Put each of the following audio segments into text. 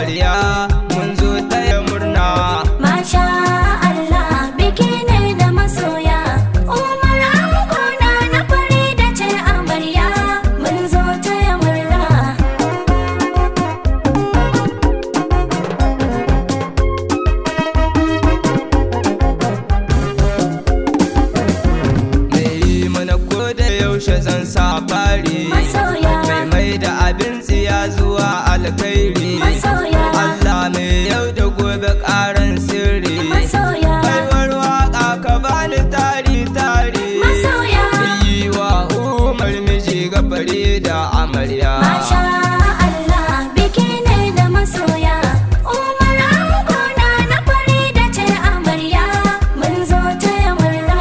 amarya mun zo taya murna. Masha Allah, biki ne da masoya. Umar ango na Farida ce amarya, mun zo taya murna. Mai mana ko da yaushe zan sa fari, Masoya, mai da abin tsiya zuwa alkhairi. masoya, Allah mai yau da gobe ƙaran sirri. masoya, Baiwar waƙa ka bani tari tari. masoya. Yi wa Umar miji ga Farida amarya. Masha Allah, biki ne da masoya. Umar ango na Farida ce amarya, mun zo taya murna.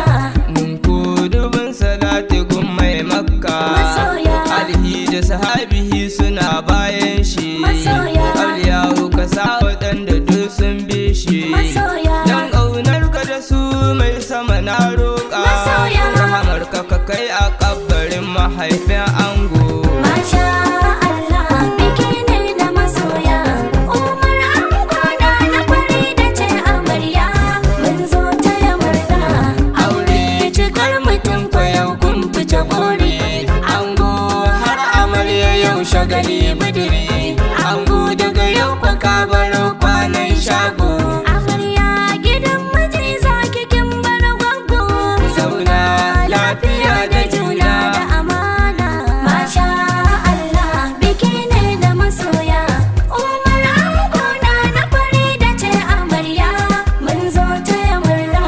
Mun ku dubin salati gun mai makka. Masoya, Alihi da sahabihi suna bayan shi. Masoya, Auliyahu ka sa waɗanda duk sun bi shi. masoya, Dan ƙaunar ka da su mai sama na roƙa. Masoya. Rahamar ka kai a kabbarin mahaifin ango. Masha Allah, biki ne da masoya. Umar ango na Farida ce amarya, mun zo taya murna. Aure cikar mutum ko yau kun fice kore. Ango har amarya yau shagali buduri. Ango daga yau kwa ka baro kwanan shago. Amarya gidan miji zaki kin bar gwaggo. Zauna lafiya da juna. da amana. Masha Allah, biki ne da masoya. Umar ango na Farida ce amarya, mun zo taya murna.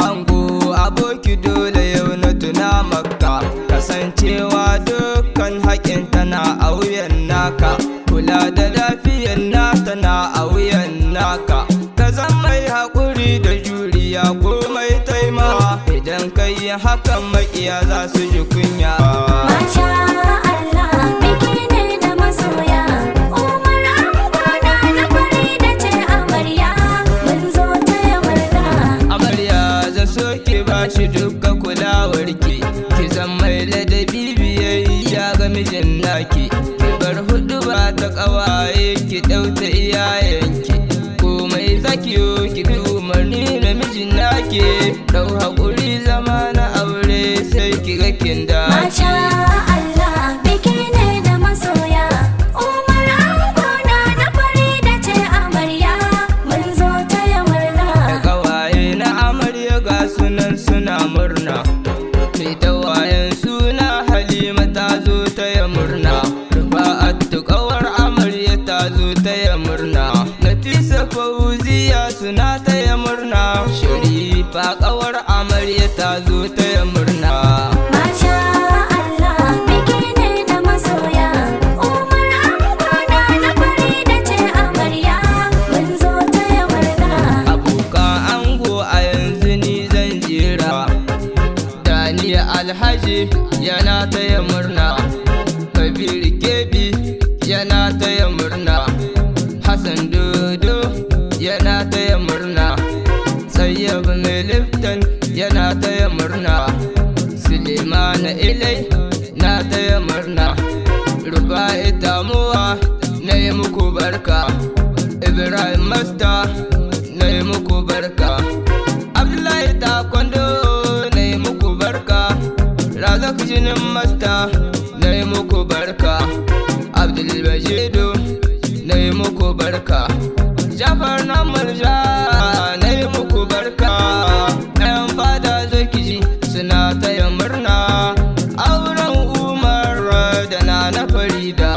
Ango aboki dole yau na tuna maka. Kasancewa dukkan haƙin tana a wuyan naka. Kula da lafiyar nata na a wuyan naka. Ka zan mai haƙuri da juriya komai taima. Idan ka yi hakan maƙiya za su ji kunya. Masha Allah, biki ne da masoya. Umar ango na Farida ce amarya, mun zo taya murna. Amarya zan so ki bashi dukka kulawarki. Ki zan mai ladabi biyayya ga mijin naki. Ki bar hudu ba ta ƙawaye ki ɗauta iyayenki. Komai zakiyo ki bi umarni na mijin naki. Ɗau haƙuri zama na aure sai ki ga kin Masha dace. Allah, biki ne da masoya. Umar ango na Farida ce amarya, mun zo taya murna. Da ƙawaye na amarya ga sunan suna murna. Mai tawayen suna Halima ta zo taya murna. Rufa'atu ƙawar amarya ta zo taya murna. Nafisa Fauziya suna taya murna. Sharifa ƙawar amarya ta zo taya murna. Masha Allah, biki ne da masoya. Umar ango na Farida ce amarya, mun zo taya murna. Abokan ango a yanzu ni zan jera. Daniya Alhaji yana taya murna. Kabir Kebi yana taya murna. Hassan Dodo yana taya murna. Sayyab mai liftan yana taya murna. Suleiman Ilai na taya murna. Rufa'i Tamuwa na yi muku barka. Ibrahim Masta na yi muku barka. Abdullahi Takwando na yi muku barka. Razak Jinin Masta na yi muku barka. Abdul.S.M.N na yi muku barka. Jafar na Murja na yi muku barka. Ɗayan fada zokiji suna taya murna. Auren Umar da na Farida.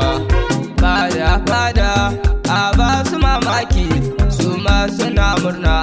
Fada a ba su mamaki. Su ma suna murna.